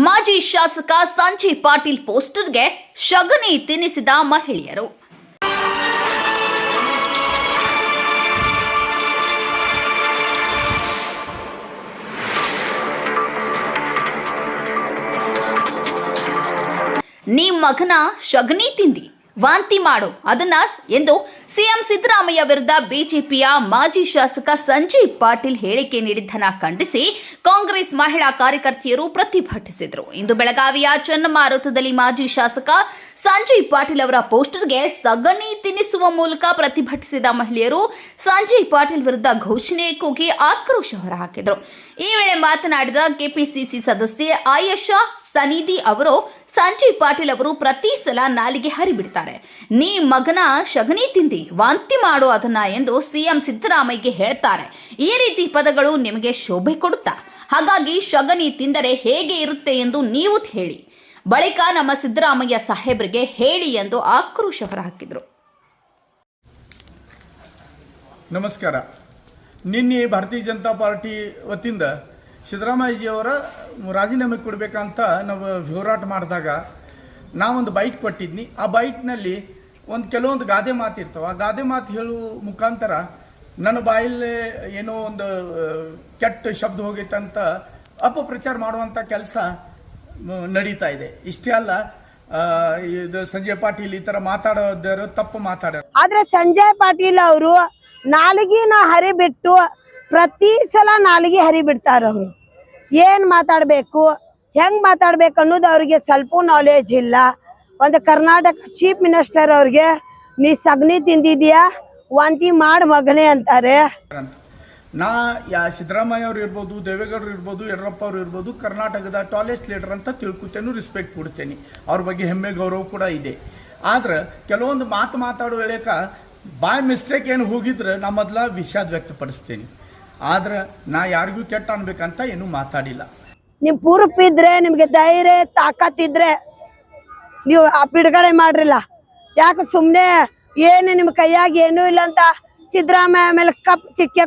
ಮಾಜಿ ಶಾಸಕ ಸಂಜಯ್ ಪಾಟೀಲ್ ಪೋಸ್ಟರ್ಗೆ ಶಗನಿ ತಿನ್ನಿಸಿದ ಮಹಿಳೆಯರು. ನೀ ಮಗನ ಶಗನಿ ತಿಂದಿ ವಾಂತಿ ಮಾಡು ಅದನ್ನ ಎಂದು ಸಿಎಂ ಸಿದ್ದರಾಮಯ್ಯ ವಿರುದ್ಧ ಬಿಜೆಪಿಯ ಮಾಜಿ ಶಾಸಕ ಸಂಜಯ್ ಪಾಟೀಲ್ ಹೇಳಿಕೆ ನೀಡಿದ್ದನ್ನು ಖಂಡಿಸಿ ಕಾಂಗ್ರೆಸ್ ಮಹಿಳಾ ಕಾರ್ಯಕರ್ತೆಯರು ಪ್ರತಿಭಟಿಸಿದರು. ಇಂದು ಬೆಳಗಾವಿಯ ಚನ್ನಮಾರುತದಲ್ಲಿ ಮಾಜಿ ಶಾಸಕ ಸಂಜಯ್ ಪಾಟೀಲ್ ಅವರ ಪೋಸ್ಟರ್ಗೆ ಸಗಣಿ ತಿನ್ನಿಸುವ ಮೂಲಕ ಪ್ರತಿಭಟಿಸಿದ ಮಹಿಳೆಯರು ಸಂಜಯ್ ಪಾಟೀಲ್ ವಿರುದ್ಧ ಘೋಷಣೆ ಕೂಗಿ ಆಕ್ರೋಶ ಹೊರಹಾಕಿದರು. ಈ ವೇಳೆ ಮಾತನಾಡಿದ ಕೆಪಿಸಿಸಿ ಸದಸ್ಯೆ ಆಯಷಾ ಸನೀದಿ ಅವರು, ಸಂಜಯ್ ಪಾಟೀಲ್ ಅವರು ಪ್ರತಿ ಸಲ ನಾಲಿಗೆ ಹರಿಬಿಡ್ತಾರೆ. ನೀ ಮಗನ ಶಗಣಿ ತಿಂದಿ ವಾಂತಿ ಮಾಡು ಅದನ್ನ ಎಂದು ಸಿಎಂ ಸಿದ್ದರಾಮಯ್ಯಗೆ ಹೇಳ್ತಾರೆ. ಈ ರೀತಿ ಪದಗಳು ನಿಮಗೆ ಶೋಭೆ ಕೊಡುತ್ತಾ? ಹಾಗಾಗಿ ಶಗಣಿ ತಿಂದರೆ ಹೇಗೆ ಇರುತ್ತೆ ಎಂದು ನೀವು ಹೇಳಿ, ಬಳಿಕ ನಮ್ಮ ಸಿದ್ದರಾಮಯ್ಯ ಸಾಹೇಬರಿಗೆ ಹೇಳಿ ಎಂದು ಆಕ್ರೋಶ ಹೊರಹಾಕಿದರು. ನಮಸ್ಕಾರ. ನಿನ್ನೆ ಭಾರತೀಯ ಜನತಾ ಪಾರ್ಟಿ ವತಿಯಿಂದ ಸಿದ್ದರಾಮಯ್ಯಜಿಯವರ ರಾಜೀನಾಮೆ ಕೊಡಬೇಕಂತ ನಾವು ಹೋರಾಟ ಮಾಡಿದಾಗ ನಾವೊಂದು ಬೈಟ್ ಕೊಟ್ಟಿದ್ನಿ. ಆ ಬೈಟ್ನಲ್ಲಿ ಕೆಲವೊಂದು ಗಾದೆ ಮಾತಿರ್ತಾವೆ. ಆ ಗಾದೆ ಮಾತು ಹೇಳುವ ಮುಖಾಂತರ ನನ್ನ ಬಾಯಲ್ಲಿ ಏನೋ ಒಂದು ಕೆಟ್ಟ ಶಬ್ದ ಹೋಗೈತಂತ ಅಪಪ್ರಚಾರ ಮಾಡುವಂಥ ಕೆಲಸ ನಡೀತಾ ಇದೆ. ಇಷ್ಟೇ ಅಲ್ಲ, ಇದು ಸಂಜಯ್ ಪಾಟೀಲ್ ಈ ಥರ ಮಾತಾಡೋದರು ತಪ್ಪು ಮಾತಾಡೋರು. ಆದರೆ ಸಂಜಯ್ ಪಾಟೀಲ್ ಅವರು ನಾಲಿಗೆನ ಹರಿಬಿಟ್ಟು ಪ್ರತಿ ಸಲ ನಾಲಿಗೆ ಹರಿಬಿಡ್ತಾರ. ಅವರು ಏನು ಮಾತಾಡಬೇಕು, ಹೆಂಗೆ ಮಾತಾಡ್ಬೇಕು ಅನ್ನೋದು ಅವ್ರಿಗೆ ಸ್ವಲ್ಪ ನಾಲೆಜ್ ಇಲ್ಲ. ಒಂದು ಕರ್ನಾಟಕ ಚೀಫ್ ಮಿನಿಸ್ಟರ್ ಅವ್ರಿಗೆ ನೀ ಸಗಣಿ ತಿಂದಿದ್ಯಾ ವಾಂತಿ ಮಾಡಿ ಮಗನೇ ಅಂತಾರೆ. ಸಿದ್ದರಾಮಯ್ಯ ಅವರು ಇರ್ಬೋದು, ದೇವೇಗೌಡರು ಇರ್ಬೋದು, ಯಡಿಯೂರಪ್ಪ ಅವರು ಇರ್ಬೋದು, ಕರ್ನಾಟಕದ ಟಾಲೆಸ್ಟ್ ಲೀಡರ್ ಅಂತ ತಿಳ್ಕೊತೇನೆ, ರೆಸ್ಪೆಕ್ಟ್ ಕೊಡ್ತೇನೆ. ಅವ್ರ ಬಗ್ಗೆ ಹೆಮ್ಮೆ ಗೌರವ ಕೂಡ ಇದೆ. ಆದ್ರೆ ಕೆಲವೊಂದು ಮಾತಾಡೋ ವೇಳೆಕ ಬಾಯ್ ಮಿಸ್ಟೇಕ್ ಏನು ಹೋಗಿದ್ರೆ ನಾ ಮೊದಲ ವಿಷಾದ ವ್ಯಕ್ತಪಡಿಸ್ತೇನೆ. ಆದ್ರೆ ನಾ ಯಾರಿಗೂ ಕೆಟ್ಟ ಅನ್ಬೇಕಂತ ಏನೂ ಮಾತಾಡಿಲ್ಲ. ನೀವು ಪೂರ್ಪಿದ್ರೆ, ನಿಮಗೆ ಧೈರ್ಯ ತಾಕತ್ತಿದ್ರೆ ನೀವು ಬಿಡುಗಡೆ ಮಾಡ್ರಿಲ್ಲ. ಯಾಕೆ ಸುಮ್ಮನೆ ಏನು ನಿಮ್ಮ ಕೈಯಾಗಿ ಏನೂ ಇಲ್ಲ ಅಂತ ಸಿದ್ದರಾಮಯ್ಯ ಮೇಲೆ ಕಪ್ ಚಿಕ್ಕೆ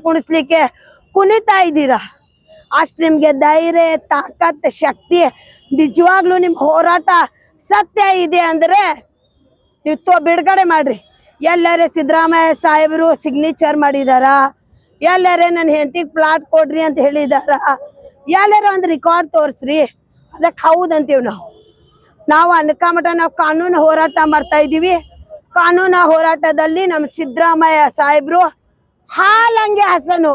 ಕುಣಿಸ್ಲಿಕ್ಕೆ ಕುಣಿತಾ ಇದ್ದೀರಾ. ಅಷ್ಟು ನಿಮಗೆ ಧೈರ್ಯ ತಾಕತ್ ಶಕ್ತಿ ನಿಜವಾಗ್ಲೂ ನಿಮ್ಮ ಹೋರಾಟ ಸತ್ಯ ಇದೆ ಅಂದರೆ ನೀವು ಬಿಡುಗಡೆ ಮಾಡ್ರಿ. ಎಲ್ಲರೇ ಸಿದ್ದರಾಮಯ್ಯ ಸಾಹೇಬರು ಸಿಗ್ನೇಚರ್ ಮಾಡಿದಾರ, ಎಲ್ಲರೇ ನನ್ನ ಹೆಂಡತಿಗೆ ಪ್ಲಾಟ್ ಕೊಡ್ರಿ ಅಂತ ಹೇಳಿದಾರ, ಎಲ್ಲರೂ ಒಂದು ರೆಕಾರ್ಡ್ ತೋರಿಸ್ರಿ. ಅದಕ್ಕೆ ಹೌದಂತೀವಿ ನಾವು ಅನ್ಕಮಟ ನಾವು ಕಾನೂನು ಹೋರಾಟ ಮಾಡ್ತಾ ಇದ್ದೀವಿ. ಕಾನೂನು ಹೋರಾಟದಲ್ಲಿ ನಮ್ಮ ಸಿದ್ದರಾಮಯ್ಯ ಸಾಹೇಬರು ಹಾಲಂಗೆ ಹಸನು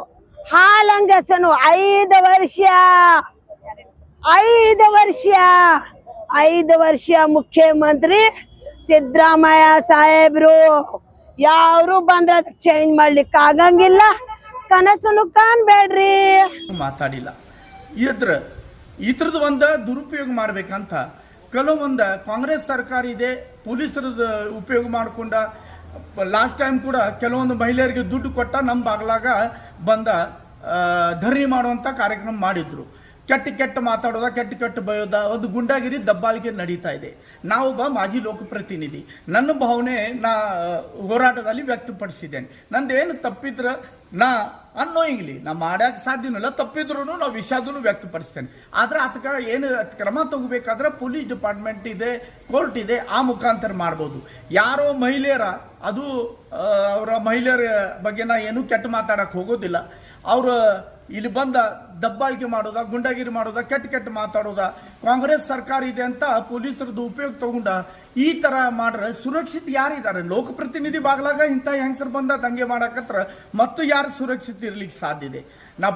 5 ವರ್ಷ ಮುಖ್ಯಮಂತ್ರಿ ಸಿದ್ದರಾಮಯ್ಯ ಸಾಹೇಬ್ರು. ಯಾರು ಬಂದ್ರೆ ಅದಕ್ಕೆ ಚೇಂಜ್ ಮಾಡ್ಲಿಕ್ಕೆ ಆಗಂಗಿಲ್ಲ. ಕನಸನ್ನು ಕಾಣ್ಬೇಡ್ರಿ. ಮಾತಾಡಿಲ್ಲ. ಇದ್ರದ್ದು ಒಂದು ದುರುಪಯೋಗ ಮಾಡ್ಬೇಕಂತ ಕೆಲವೊಂದು ಕಾಂಗ್ರೆಸ್ ಸರ್ಕಾರ ಇದೆ, ಪೊಲೀಸರದ್ದು ಉಪಯೋಗ ಮಾಡ್ಕೊಂಡ. ಲಾಸ್ಟ್ ಟೈಮ್ ಕೂಡ ಕೆಲವೊಂದು ಮಹಿಳೆಯರಿಗೆ ದುಡ್ಡು ಕೊಟ್ಟ ನಮ್ಮ ಬಾಗ್ಲಾಗ ಬಂದ ಧರಣಿ ಮಾಡುವಂಥ ಕಾರ್ಯಕ್ರಮ ಮಾಡಿದ್ರು. ಕೆಟ್ಟ ಮಾತಾಡೋದ, ಕೆಟ್ಟ ಬಯೋದ, ಒಂದು ಗುಂಡಾಗಿರಿ ದಬ್ಬಾಳಿಕೆ ನಡೀತಾ ಇದೆ. ನಾವೊಬ್ಬ ಮಾಜಿ ಲೋಕಪ್ರತಿನಿಧಿ, ನನ್ನ ಭಾವನೆ ನಾ ಹೋರಾಟದಲ್ಲಿ ವ್ಯಕ್ತಪಡಿಸಿದ್ದೇನೆ. ನಂದೇನು ತಪ್ಪಿದ್ರೆ ನಾ ಅನ್ನೋಯಿಂಗ್ಲಿ ನಾ ಮಾಡ್ಯಾಕೆ ಸಾಧ್ಯನಲ್ಲ, ತಪ್ಪಿದ್ರು ನಾವು ವಿಷಾದನು ವ್ಯಕ್ತಪಡಿಸ್ತೇನೆ. ಆದ್ರೆ ಅದಕ್ಕೆ ಏನು ಕ್ರಮ ತಗೋಬೇಕಾದ್ರೆ ಪೊಲೀಸ್ ಡಿಪಾರ್ಟ್ಮೆಂಟ್ ಇದೆ, ಕೋರ್ಟ್ ಇದೆ, ಆ ಮುಖಾಂತರ ಮಾಡ್ಬೋದು. ಯಾರೋ ಮಹಿಳೆಯರ ಅದು ಅವರ ಮಹಿಳೆಯರ ಬಗ್ಗೆ ನಾ ಏನೂ ಕೆಟ್ಟ ಮಾತಾಡಕ್ಕೆ ಹೋಗೋದಿಲ್ಲ. ಅವರು ಇಲ್ಲಿ ಬಂದ ದಬ್ಬಾಳಿಕೆ ಮಾಡೋದ, ಗುಂಡಾಗಿರಿ ಮಾಡೋದ, ಕೆಟ್ಟ ಮಾತಾಡೋದ, ಕಾಂಗ್ರೆಸ್ ಸರ್ಕಾರ ಇದೆ ಅಂತ ಪೊಲೀಸರದ್ದು ಉಪಯೋಗ ತಗೊಂಡ ಈ ತರ ಮಾಡ್ರೆ ಸುರಕ್ಷಿತ ಯಾರಿದ್ದಾರೆ? ಲೋಕಪ್ರತಿನಿಧಿ ಬಾಗ್ಲಾಗ ಇಂಥ ಹೆಂಗಸರು ಬಂದ ದಂಗೆ ಮಾಡಕತ್ರ ಮತ್ತು ಯಾರು ಸುರಕ್ಷಿತ ಇರ್ಲಿಕ್ಕೆ ಸಾಧ್ಯ ಇದೆ? ನಾ